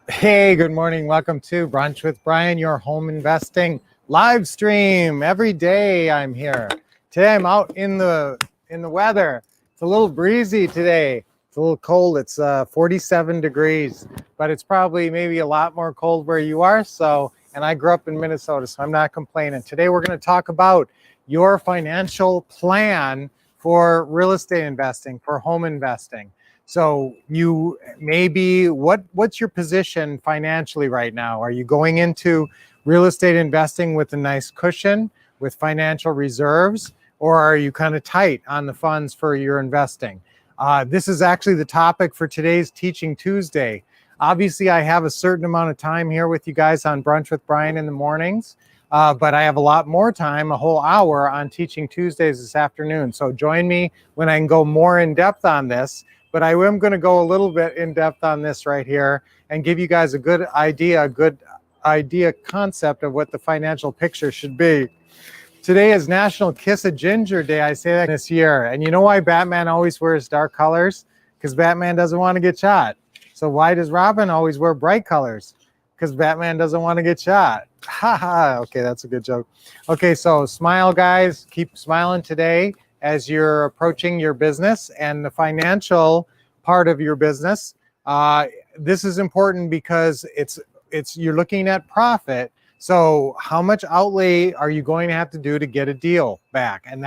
Hey, good morning. Welcome to Brunch with Brian, your home investing live stream. Every day I'm here. Today I'm out in the weather. It's a little breezy today. It's a little cold. It's 47 degrees, but it's probably maybe a lot more cold where you are. And I grew up in Minnesota, so I'm not complaining. Today we're going to talk about your financial plan for real estate investing, for home investing. So you maybe what's your position financially right now? Are you going into real estate investing with a nice cushion, with financial reserves, or are you kind of tight on the funds for your investing? This is actually the topic for today's Teaching Tuesday. Obviously, I have a certain amount of time here with you guys on Brunch with Brian in the mornings, but I have a lot more time, a whole hour on Teaching Tuesdays this afternoon. So join me when I can go more in depth on this. But I am going to go a little bit in depth on this right here and give you guys a good idea concept of what the financial picture should be. Today is National Kiss a Ginger Day. I say that this year. And you know why Batman always wears dark colors? Because Batman doesn't want to get shot. So why does Robin always wear bright colors? Because Batman doesn't want to get shot. Ha ha. Okay, that's a good joke. Okay, so smile, guys. Keep smiling today as you're approaching your business and the financial part of your business. This is important because it's you're looking at profit. So how much outlay are you going to have to do to get a deal back? And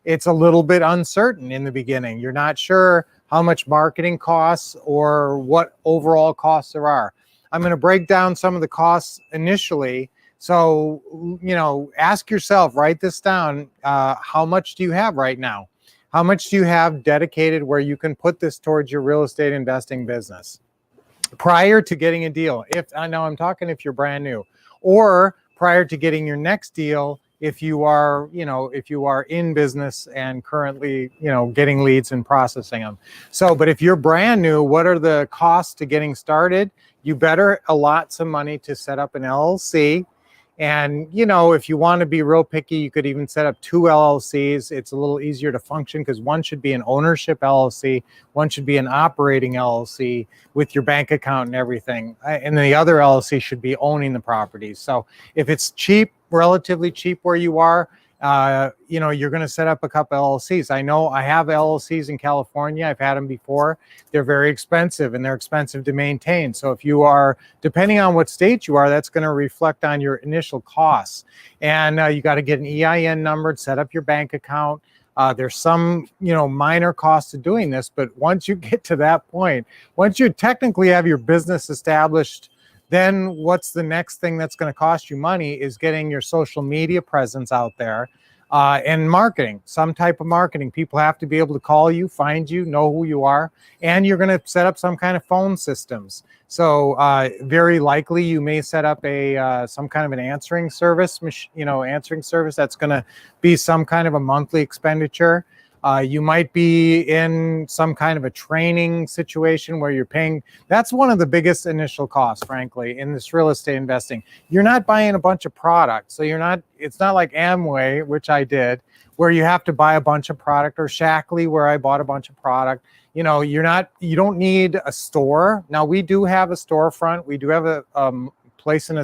it's a little bit uncertain in the beginning. You're not sure how much marketing costs or what overall costs there are. I'm going to break down some of the costs initially. So, ask yourself, write this down. How much do you have right now? How much do you have dedicated where you can put this towards your real estate investing business prior to getting a deal? If if you're brand new, or prior to getting your next deal, if you are in business and currently, getting leads and processing them. So, but if you're brand new, what are the costs to getting started? You better allot some money to set up an LLC. And, if you want to be real picky, you could even set up 2 LLCs. It's a little easier to function because one should be an ownership LLC, one should be an operating LLC with your bank account and everything. And the other LLC should be owning the properties. So if it's cheap, relatively cheap where you are, you're going to set up a couple LLCs. I know I have LLCs in California. I've had them before. They're very expensive and they're expensive to maintain. So if you are, depending on what state you are, that's going to reflect on your initial costs. And you got to get an EIN number, set up your bank account. There's some, minor costs to doing this, but once you get to that point, once you technically have your business established, then what's the next thing that's going to cost you money is getting your social media presence out there and marketing, some type of marketing. People have to be able to call you, find you, know who you are, and you're going to set up some kind of phone systems. So very likely you may set up some kind of an answering service, answering service that's going to be some kind of a monthly expenditure. You might be in some kind of a training situation where you're paying. That's one of the biggest initial costs, frankly, in this real estate investing. You're not buying a bunch of products. So it's not like Amway, which I did, where you have to buy a bunch of product, or Shackley, where I bought a bunch of product. You don't need a store. Now we do have a storefront. We do have a place in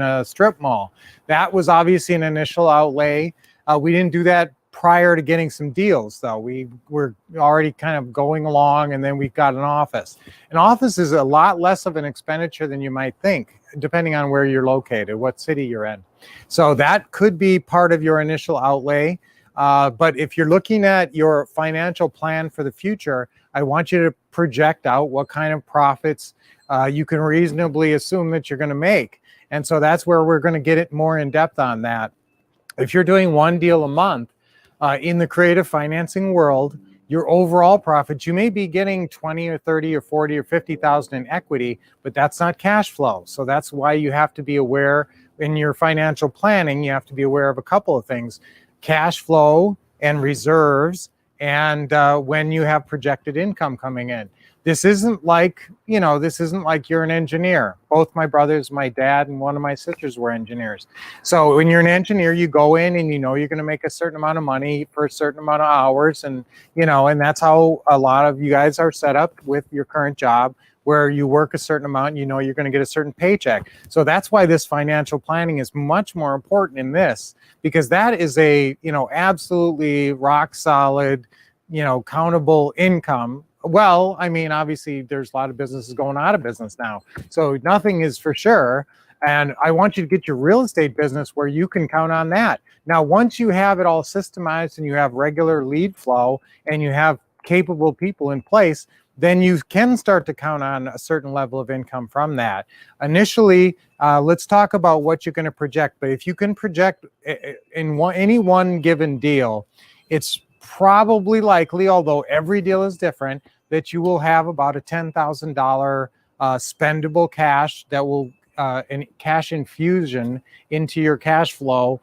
a strip mall. That was obviously an initial outlay. We didn't do that prior to getting some deals, though. We were already kind of going along, and then we've got an office. An office is a lot less of an expenditure than you might think, depending on where you're located, what city you're in. So that could be part of your initial outlay. But if you're looking at your financial plan for the future, I want you to project out what kind of profits you can reasonably assume that you're going to make. And so that's where we're going to get it more in depth on that. If you're doing one deal a month, in the creative financing world, your overall profits, you may be getting 20 or 30 or 40 or 50,000 in equity, but that's not cash flow. So that's why you have to be aware in your financial planning. You have to be aware of a couple of things: cash flow and reserves, and when you have projected income coming in. This isn't like you're an engineer. Both my brothers, my dad, and one of my sisters were engineers. So when you're an engineer, you go in and you're going to make a certain amount of money for a certain amount of hours, and that's how a lot of you guys are set up with your current job. where you work a certain amount and you know you're going to get a certain paycheck. So that's why this financial planning is much more important in this, because that is a, absolutely rock solid, countable income. Well, I mean, obviously there's a lot of businesses going out of business now, so nothing is for sure. And I want you to get your real estate business where you can count on that. Now, once you have it all systemized and you have regular lead flow and you have capable people in place, then you can start to count on a certain level of income from that. Initially, let's talk about what you're going to project. But if you can project in any one given deal, it's probably likely, although every deal is different, that you will have about a $10,000 spendable cash that will and cash infusion into your cash flow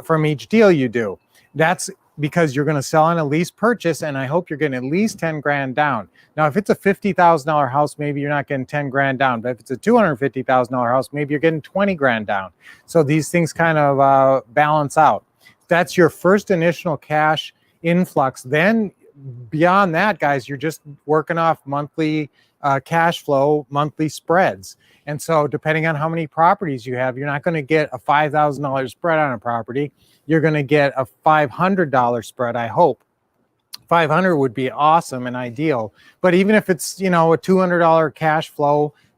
from each deal you do. That's because you're going to sell on a lease purchase, and I hope you're getting at least 10 grand down. Now, if it's a $50,000 house, maybe you're not getting 10 grand down, but if it's a $250,000 house, maybe you're getting 20 grand down. So these things kind of balance out. That's your first initial cash influx. Then beyond that, guys, you're just working off monthly cash flow, monthly spreads. And so depending on how many properties you have, you're not going to get a $5,000 spread on a property. You're going to get a $500 spread, I hope. 500 would be awesome and ideal. But even if it's, a $200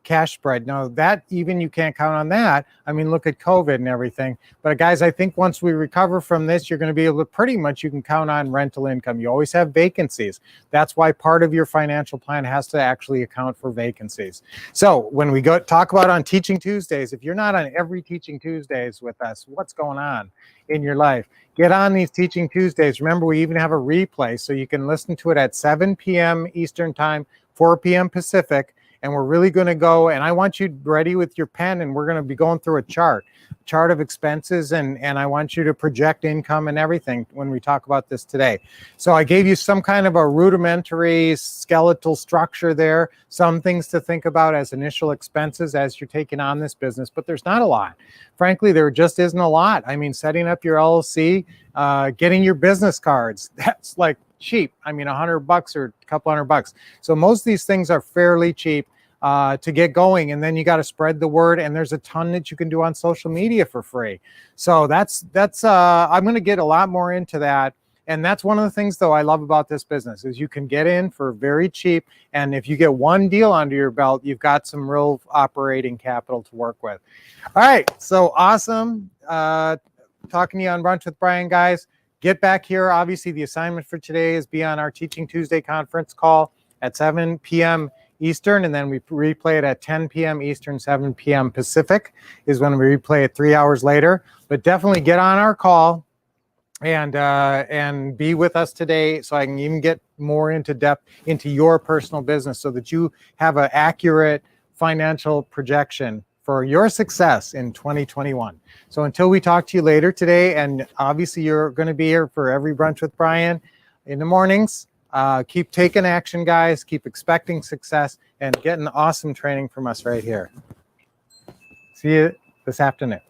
cash spread, now that even you can't count on that. I mean, look at COVID and everything. But guys, I think once we recover from this, you're going to be able to pretty much, you can count on rental income. You always have vacancies. That's why part of your financial plan has to actually account for vacancies. So when we talk about on Teaching Tuesdays, if you're not on every Teaching Tuesdays with us, what's going on in your life? Get on these Teaching Tuesdays. Remember, we even have a replay, so you can listen to it at 7 p.m. Eastern Time, 4 p.m. Pacific. And we're really going to go, and I want you ready with your pen, and we're going to be going through a chart of expenses, and I want you to project income and everything when we talk about this today. So I gave you some kind of a rudimentary skeletal structure there, some things to think about as initial expenses as you're taking on this business, but there's not a lot. Frankly, there just isn't a lot. I mean, setting up your LLC, getting your business cards, that's like cheap. I mean, $100 or a couple $100. So most of these things are fairly cheap to get going, and then you got to spread the word, and there's a ton that you can do on social media for free. So that's I'm going to get a lot more into that. And that's one of the things, though, I love about this business is you can get in for very cheap. And if you get one deal under your belt, you've got some real operating capital to work with. All right. So awesome. Talking to you on Brunch with Brian, guys. Get back here. Obviously, the assignment for today is be on our Teaching Tuesday conference call at 7 p.m. Eastern, and then we replay it at 10 p.m. Eastern, 7 p.m. Pacific is when we replay it 3 hours later. But definitely get on our call and be with us today, so I can even get more into depth into your personal business, so that you have an accurate financial projection for your success in 2021. So until we talk to you later today, and obviously you're going to be here for every Brunch with Brian in the mornings. Keep taking action, guys. Keep expecting success and getting awesome training from us right here. See you this afternoon.